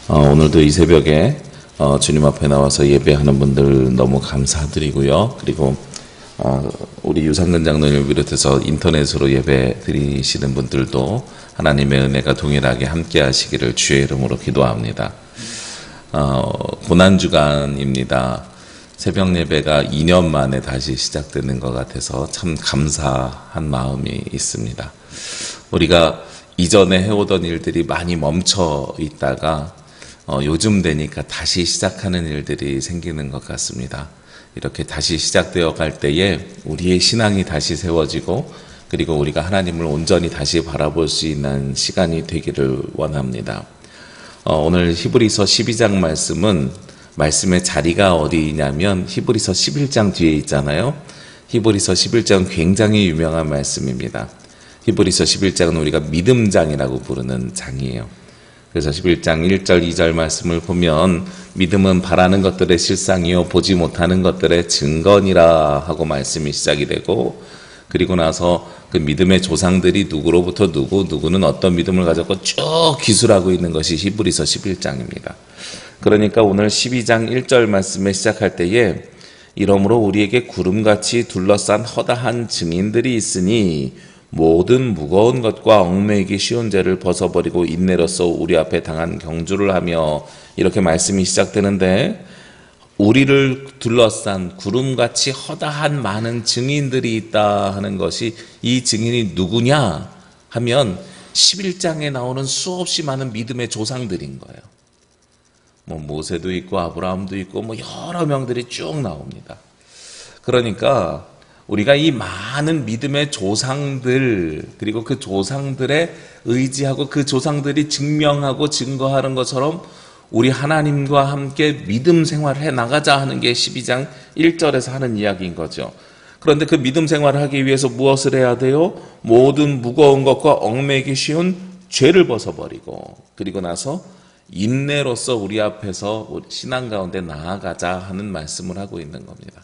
오늘도 이 새벽에 주님 앞에 나와서 예배하는 분들 너무 감사드리고요. 그리고 우리 유상근 장로님을 비롯해서 인터넷으로 예배 드리시는 분들도 하나님의 은혜가 동일하게 함께 하시기를 주의 이름으로 기도합니다. 고난주간입니다. 새벽 예배가 2년 만에 다시 시작되는 것 같아서 참 감사한 마음이 있습니다. 우리가 이전에 해오던 일들이 많이 멈춰 있다가 요즘 되니까 다시 시작하는 일들이 생기는 것 같습니다. 이렇게 다시 시작되어 갈 때에 우리의 신앙이 다시 세워지고 그리고 우리가 하나님을 온전히 다시 바라볼 수 있는 시간이 되기를 원합니다. 오늘 히브리서 12장 말씀은 말씀의 자리가 어디냐면 히브리서 11장 뒤에 있잖아요. 히브리서 11장 굉장히 유명한 말씀입니다. 히브리서 11장은 우리가 믿음장이라고 부르는 장이에요. 그래서 11장 1절 2절 말씀을 보면 믿음은 바라는 것들의 실상이요 보지 못하는 것들의 증거니라 하고 말씀이 시작이 되고, 그리고 나서 그 믿음의 조상들이 누구로부터 누구는 어떤 믿음을 가졌고 쭉 기술하고 있는 것이 히브리서 11장입니다. 그러니까 오늘 12장 1절 말씀에 시작할 때에 이러므로 우리에게 구름같이 둘러싼 허다한 증인들이 있으니 모든 무거운 것과 얽매이기 쉬운 죄를 벗어버리고 인내로써 우리 앞에 당한 경주를 하며, 이렇게 말씀이 시작되는데 우리를 둘러싼 구름같이 허다한 많은 증인들이 있다 하는 것이, 이 증인이 누구냐 하면 11장에 나오는 수없이 많은 믿음의 조상들인 거예요. 모세도 있고 아브라함도 있고 여러 명들이 쭉 나옵니다. 그러니까 우리가 이 많은 믿음의 조상들, 그리고 그 조상들의 의지하고 그 조상들이 증명하고 증거하는 것처럼 우리 하나님과 함께 믿음 생활을 해 나가자 하는 게 12장 1절에서 하는 이야기인 거죠. 그런데 그 믿음 생활을 하기 위해서 무엇을 해야 돼요? 모든 무거운 것과 얽매이기 쉬운 죄를 벗어버리고, 그리고 나서 인내로서 우리 앞에서 신앙 가운데 나아가자 하는 말씀을 하고 있는 겁니다.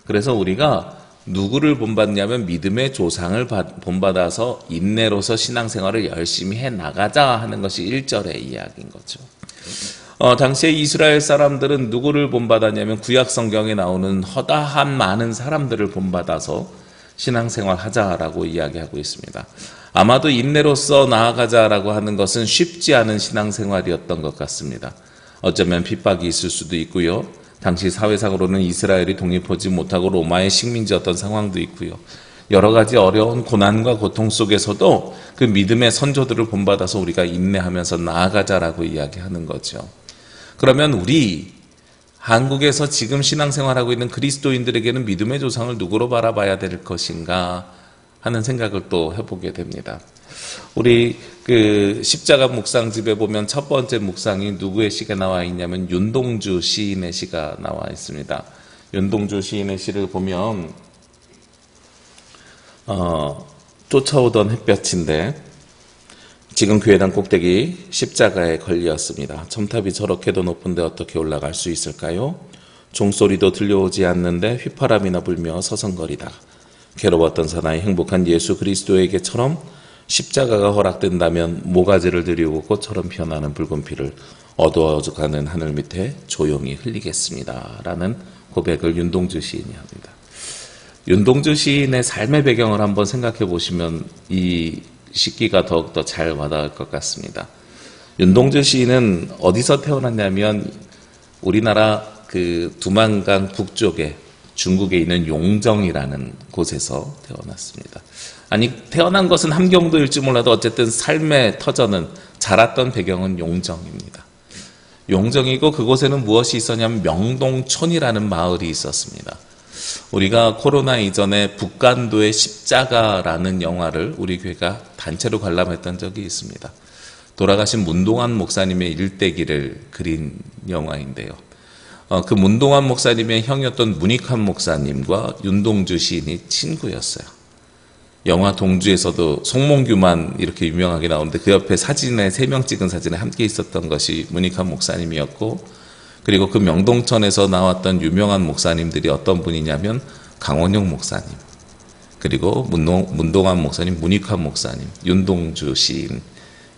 그래서 우리가 누구를 본받냐면 믿음의 조상을 본받아서 인내로서 신앙생활을 열심히 해나가자 하는 것이 1절의 이야기인 거죠. 당시에 이스라엘 사람들은 누구를 본받았냐면 구약 성경에 나오는 허다한 많은 사람들을 본받아서 신앙생활 하자라고 이야기하고 있습니다. 아마도 인내로서 나아가자라고 하는 것은 쉽지 않은 신앙생활이었던 것 같습니다. 어쩌면 핍박이 있을 수도 있고요. 당시 사회상으로는 이스라엘이 독립하지 못하고 로마의 식민지였던 상황도 있고요. 여러 가지 어려운 고난과 고통 속에서도 그 믿음의 선조들을 본받아서 우리가 인내하면서 나아가자라고 이야기하는 거죠. 그러면 우리 한국에서 지금 신앙생활하고 있는 그리스도인들에게는 믿음의 조상을 누구로 바라봐야 될 것인가 하는 생각을 또 해보게 됩니다. 우리 그 십자가 묵상집에 보면 첫 번째 묵상이 누구의 시가 나와 있냐면 윤동주 시인의 시가 나와 있습니다. 윤동주 시인의 시를 보면 쫓아오던 햇볕인데 지금 교회당 꼭대기 십자가에 걸렸습니다. 첨탑이 저렇게도 높은데 어떻게 올라갈 수 있을까요? 종소리도 들려오지 않는데 휘파람이나 불며 서성거리다. 괴로웠던 사나이 행복한 예수 그리스도에게처럼 십자가가 허락된다면 모가지를 들이고 꽃처럼 피어나는 붉은 피를 어두워져가는 하늘 밑에 조용히 흘리겠습니다 라는 고백을 윤동주 시인이 합니다. 윤동주 시인의 삶의 배경을 한번 생각해 보시면 이 시기가 더욱더 잘 와닿을 것 같습니다. 윤동주 시인은 어디서 태어났냐면 우리나라 그 두만강 북쪽에 중국에 있는 용정이라는 곳에서 태어났습니다. 아니, 태어난 것은 함경도일지 몰라도 어쨌든 삶의 터전은, 자랐던 배경은 용정입니다. 용정이고 그곳에는 무엇이 있었냐면 명동촌이라는 마을이 있었습니다. 우리가 코로나 이전에 북간도의 십자가라는 영화를 우리 교회가 단체로 관람했던 적이 있습니다. 돌아가신 문동환 목사님의 일대기를 그린 영화인데요. 그 문동환 목사님의 형이었던 문익환 목사님과 윤동주 시인이 친구였어요. 영화 동주에서도 송몽규만 이렇게 유명하게 나오는데 그 옆에 사진에 3명 찍은 사진에 함께 있었던 것이 문익환 목사님이었고, 그리고 그 명동천에서 나왔던 유명한 목사님들이 어떤 분이냐면 강원영 목사님, 그리고 문동환 목사님, 문익환 목사님, 윤동주 시인,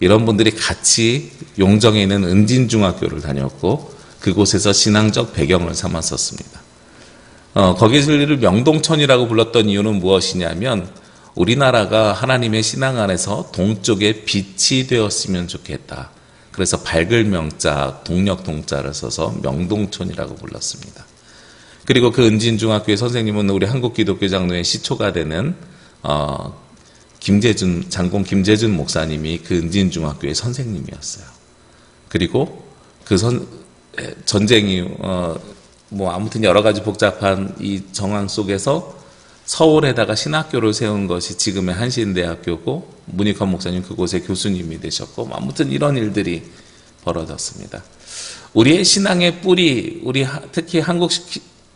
이런 분들이 같이 용정에 있는 은진중학교를 다녔고 그곳에서 신앙적 배경을 삼았었습니다. 거기를 명동천이라고 불렀던 이유는 무엇이냐면 우리나라가 하나님의 신앙 안에서 동쪽에 빛이 되었으면 좋겠다. 그래서 밝을 명자, 동력 동자를 써서 명동천이라고 불렀습니다. 그리고 그 은진중학교의 선생님은 우리 한국기독교 장로의 시초가 되는 장공 김재준 목사님이 그 은진중학교의 선생님이었어요. 그리고 그 전쟁이 아무튼 여러 가지 복잡한 이 정황 속에서 서울에다가 신학교를 세운 것이 지금의 한신대학교고 문익환 목사님 그곳의 교수님이 되셨고 아무튼 이런 일들이 벌어졌습니다. 우리의 신앙의 뿌리, 특히 한국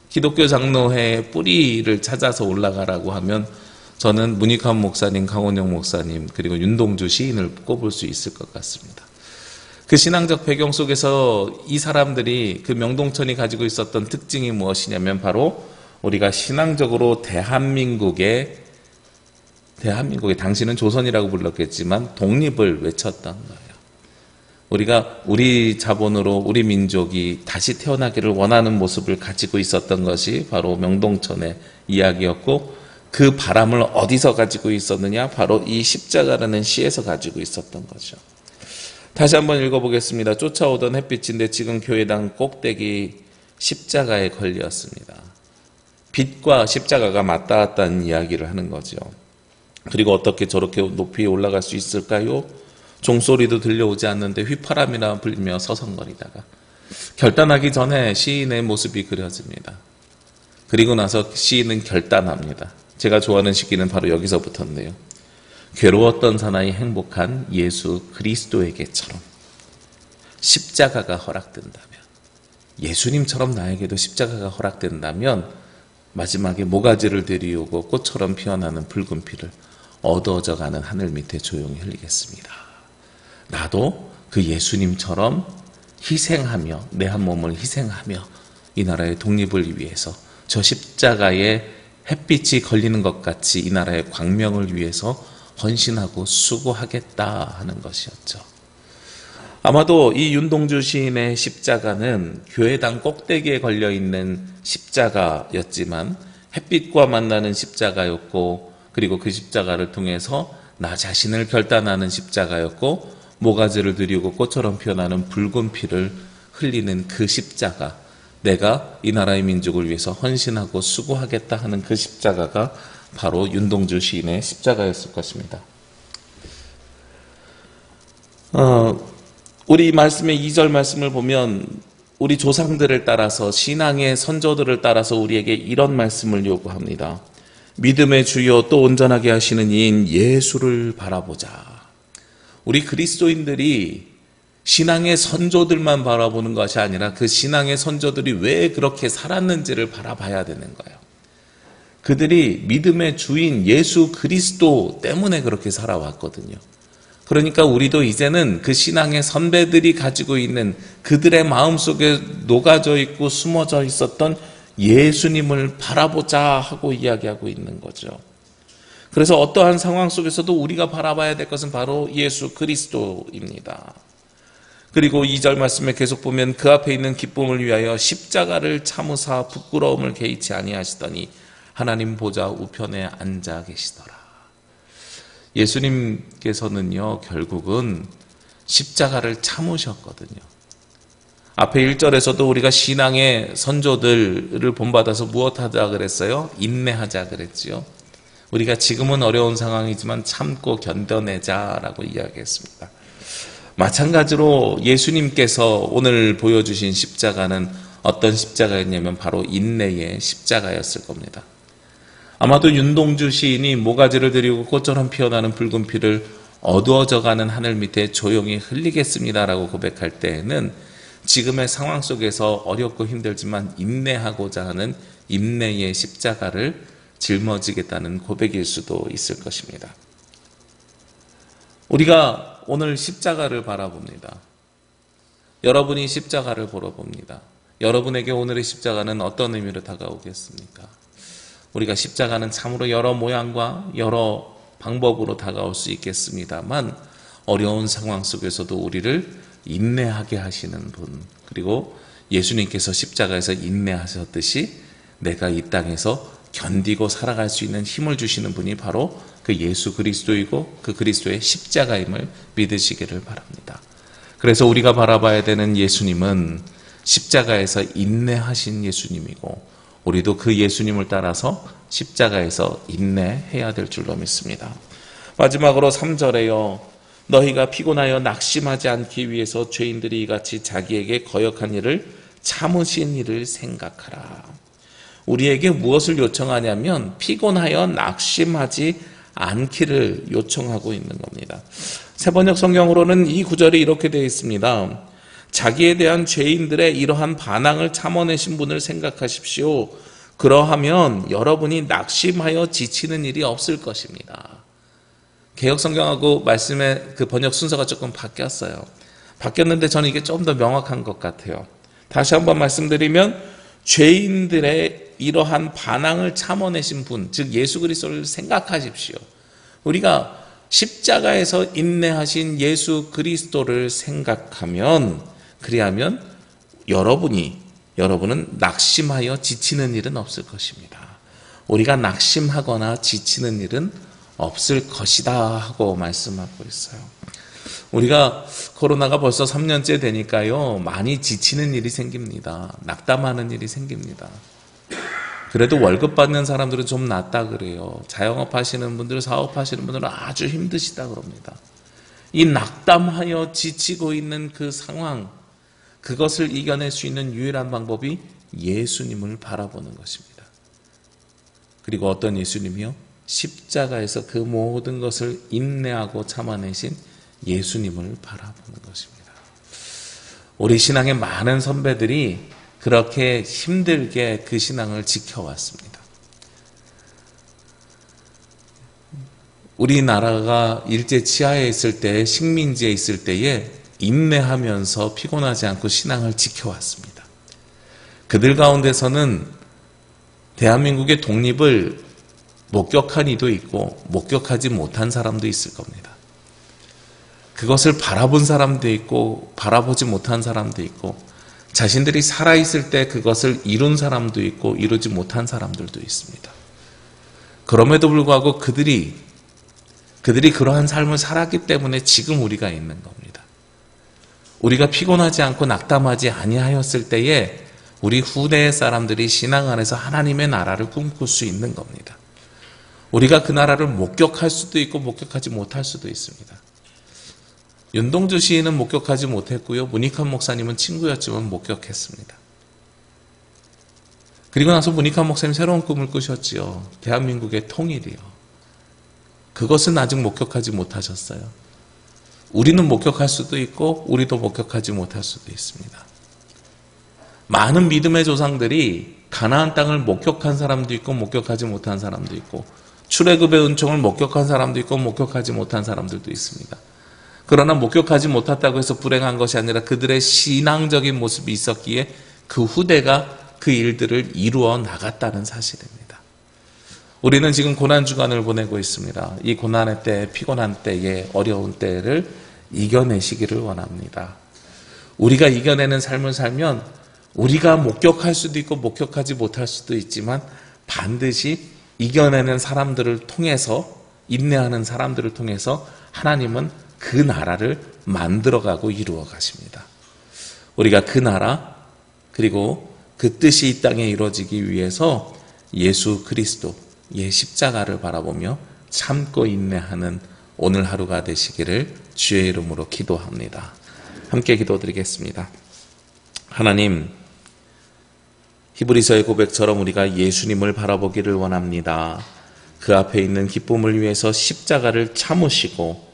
기독교 장로회의 뿌리를 찾아서 올라가라고 하면 저는 문익환 목사님, 강원영 목사님 그리고 윤동주 시인을 꼽을 수 있을 것 같습니다. 그 신앙적 배경 속에서 이 사람들이 그 명동천이 가지고 있었던 특징이 무엇이냐면 바로 우리가 신앙적으로 대한민국의 당시는 조선이라고 불렀겠지만 독립을 외쳤던 거예요. 우리가 우리 자본으로 우리 민족이 다시 태어나기를 원하는 모습을 가지고 있었던 것이 바로 명동천의 이야기였고 그 바람을 어디서 가지고 있었느냐? 바로 이 십자가라는 시에서 가지고 있었던 거죠. 다시 한번 읽어보겠습니다. 쫓아오던 햇빛인데 지금 교회당 꼭대기 십자가에 걸렸습니다. 빛과 십자가가 맞닿아 왔다는 이야기를 하는 거죠. 그리고 어떻게 저렇게 높이 올라갈 수 있을까요? 종소리도 들려오지 않는데 휘파람이나 불며 서성거리다가 결단하기 전에 시인의 모습이 그려집니다. 그리고 나서 시인은 결단합니다. 제가 좋아하는 시기는 바로 여기서부터인데요. 괴로웠던 사나이 행복한 예수 그리스도에게처럼 십자가가 허락된다면, 예수님처럼 나에게도 십자가가 허락된다면 마지막에 모가지를 들이우고 꽃처럼 피어나는 붉은 피를 어두워져가는 하늘 밑에 조용히 흘리겠습니다. 나도 그 예수님처럼 희생하며 내 한 몸을 희생하며 이 나라의 독립을 위해서 저 십자가에 햇빛이 걸리는 것 같이 이 나라의 광명을 위해서 헌신하고 수고하겠다 하는 것이었죠. 아마도 이 윤동주 시인의 십자가는 교회당 꼭대기에 걸려있는 십자가였지만 햇빛과 만나는 십자가였고 그리고 그 십자가를 통해서 나 자신을 결단하는 십자가였고 모가지를 들이우고 꽃처럼 피어나는 붉은 피를 흘리는 그 십자가, 내가 이 나라의 민족을 위해서 헌신하고 수고하겠다 하는 그 십자가가 바로 윤동주 시인의 십자가였을 것입니다. 우리 말씀의 2절 말씀을 보면 우리 조상들을 따라서 신앙의 선조들을 따라서 우리에게 이런 말씀을 요구합니다. 믿음의 주요 또 온전하게 하시는 이인 예수를 바라보자. 우리 그리스도인들이 신앙의 선조들만 바라보는 것이 아니라 그 신앙의 선조들이 왜 그렇게 살았는지를 바라봐야 되는 거예요. 그들이 믿음의 주인 예수 그리스도 때문에 그렇게 살아왔거든요. 그러니까 우리도 이제는 그 신앙의 선배들이 가지고 있는 그들의 마음속에 녹아져 있고 숨어져 있었던 예수님을 바라보자 하고 이야기하고 있는 거죠. 그래서 어떠한 상황 속에서도 우리가 바라봐야 될 것은 바로 예수 그리스도입니다. 그리고 2절 말씀에 계속 보면 그 앞에 있는 기쁨을 위하여 십자가를 참으사 부끄러움을 개의치 아니하시더니 하나님 보좌 우편에 앉아 계시더라. 예수님께서는요 결국은 십자가를 참으셨거든요. 앞에 1절에서도 우리가 신앙의 선조들을 본받아서 무엇하자 그랬어요? 인내하자 그랬지요. 우리가 지금은 어려운 상황이지만 참고 견뎌내자라고 이야기했습니다. 마찬가지로 예수님께서 오늘 보여주신 십자가는 어떤 십자가였냐면 바로 인내의 십자가였을 겁니다. 아마도 윤동주 시인이 모가지를 들이고 꽃처럼 피어나는 붉은 피를 어두워져가는 하늘 밑에 조용히 흘리겠습니다라고 고백할 때에는 지금의 상황 속에서 어렵고 힘들지만 인내하고자 하는 인내의 십자가를 짊어지겠다는 고백일 수도 있을 것입니다. 우리가 오늘 십자가를 바라봅니다. 여러분이 십자가를 보러 봅니다. 여러분에게 오늘의 십자가는 어떤 의미로 다가오겠습니까? 우리가 십자가는 참으로 여러 모양과 여러 방법으로 다가올 수 있겠습니다만 어려운 상황 속에서도 우리를 인내하게 하시는 분, 그리고 예수님께서 십자가에서 인내하셨듯이 내가 이 땅에서 견디고 살아갈 수 있는 힘을 주시는 분이 바로 그 예수 그리스도이고 그 그리스도의 십자가임을 믿으시기를 바랍니다. 그래서 우리가 바라봐야 되는 예수님은 십자가에서 인내하신 예수님이고, 우리도 그 예수님을 따라서 십자가에서 인내해야 될 줄로 믿습니다. 마지막으로 3절에요. 너희가 피곤하여 낙심하지 않기 위해서 죄인들이 이같이 자기에게 거역한 일을 참으신 일을 생각하라. 우리에게 무엇을 요청하냐면 피곤하여 낙심하지 않기를 요청하고 있는 겁니다. 새번역 성경으로는 이 구절이 이렇게 되어 있습니다. 자기에 대한 죄인들의 이러한 반항을 참아내신 분을 생각하십시오. 그러하면 여러분이 낙심하여 지치는 일이 없을 것입니다. 개역성경하고 말씀의 그 번역 순서가 조금 바뀌었어요. 바뀌었는데 저는 이게 좀 더 명확한 것 같아요. 다시 한번 말씀드리면 죄인들의 이러한 반항을 참아내신 분, 즉 예수 그리스도를 생각하십시오. 우리가 십자가에서 인내하신 예수 그리스도를 생각하면, 그리하면 여러분은 낙심하여 지치는 일은 없을 것입니다. 우리가 낙심하거나 지치는 일은 없을 것이다 하고 말씀하고 있어요. 우리가 코로나가 벌써 3년째 되니까요, 많이 지치는 일이 생깁니다. 낙담하는 일이 생깁니다. 그래도 월급 받는 사람들은 좀 낫다 그래요. 자영업 하시는 분들, 사업하시는 분들은 아주 힘드시다 그럽니다. 이 낙담하여 지치고 있는 그 상황, 그것을 이겨낼 수 있는 유일한 방법이 예수님을 바라보는 것입니다. 그리고 어떤 예수님이요? 십자가에서 그 모든 것을 인내하고 참아내신 예수님을 바라보는 것입니다. 우리 신앙의 많은 선배들이 그렇게 힘들게 그 신앙을 지켜왔습니다. 우리나라가 일제 치하에 있을 때, 식민지에 있을 때에 인내하면서 피곤하지 않고 신앙을 지켜왔습니다. 그들 가운데서는 대한민국의 독립을 목격한 이도 있고 목격하지 못한 사람도 있을 겁니다. 그것을 바라본 사람도 있고 바라보지 못한 사람도 있고, 자신들이 살아있을 때 그것을 이룬 사람도 있고 이루지 못한 사람들도 있습니다. 그럼에도 불구하고 그들이 그러한 삶을 살았기 때문에 지금 우리가 있는 겁니다. 우리가 피곤하지 않고 낙담하지 아니하였을 때에 우리 후대의 사람들이 신앙 안에서 하나님의 나라를 꿈꿀 수 있는 겁니다. 우리가 그 나라를 목격할 수도 있고 목격하지 못할 수도 있습니다. 윤동주 시인은 목격하지 못했고요. 문익환 목사님은 친구였지만 목격했습니다. 그리고 나서 문익환 목사님 새로운 꿈을 꾸셨지요. 대한민국의 통일이요. 그것은 아직 목격하지 못하셨어요. 우리는 목격할 수도 있고 우리도 목격하지 못할 수도 있습니다. 많은 믿음의 조상들이 가나안 땅을 목격한 사람도 있고 목격하지 못한 사람도 있고, 출애굽의 은총을 목격한 사람도 있고 목격하지 못한 사람들도 있습니다. 그러나 목격하지 못했다고 해서 불행한 것이 아니라 그들의 신앙적인 모습이 있었기에 그 후대가 그 일들을 이루어 나갔다는 사실입니다. 우리는 지금 고난주간을 보내고 있습니다. 이 고난의 때, 피곤한 때에, 어려운 때를 이겨내시기를 원합니다. 우리가 이겨내는 삶을 살면 우리가 목격할 수도 있고 목격하지 못할 수도 있지만 반드시 이겨내는 사람들을 통해서, 인내하는 사람들을 통해서 하나님은 그 나라를 만들어가고 이루어 가십니다. 우리가 그 나라, 그리고 그 뜻이 이 땅에 이루어지기 위해서 예수 그리스도의 십자가를 바라보며 참고 인내하는 오늘 하루가 되시기를 주의 이름으로 기도합니다. 함께 기도드리겠습니다. 하나님, 히브리서의 고백처럼 우리가 예수님을 바라보기를 원합니다. 그 앞에 있는 기쁨을 위해서 십자가를 참으시고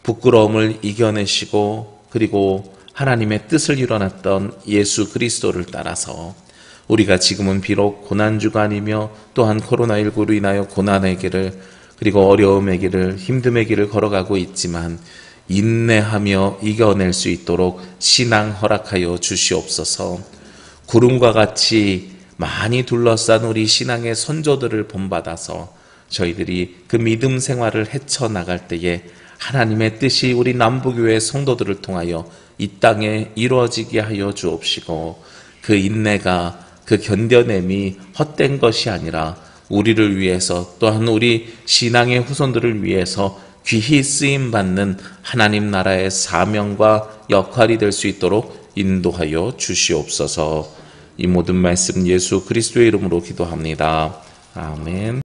부끄러움을 이겨내시고, 그리고 하나님의 뜻을 이뤄냈던 예수 그리스도를 따라서 우리가 지금은 비록 고난주간이며 또한 코로나19로 인하여 고난의 길을, 그리고 어려움의 길을, 힘듦의 길을 걸어가고 있지만 인내하며 이겨낼 수 있도록 신앙 허락하여 주시옵소서. 구름과 같이 많이 둘러싼 우리 신앙의 선조들을 본받아서 저희들이 그 믿음 생활을 헤쳐나갈 때에 하나님의 뜻이 우리 남부교회 성도들을 통하여 이 땅에 이루어지게 하여 주옵시고, 그 인내가, 그 견뎌냄이 헛된 것이 아니라 우리를 위해서, 또한 우리 신앙의 후손들을 위해서 귀히 쓰임받는 하나님 나라의 사명과 역할이 될 수 있도록 인도하여 주시옵소서. 이 모든 말씀 예수 그리스도의 이름으로 기도합니다. 아멘.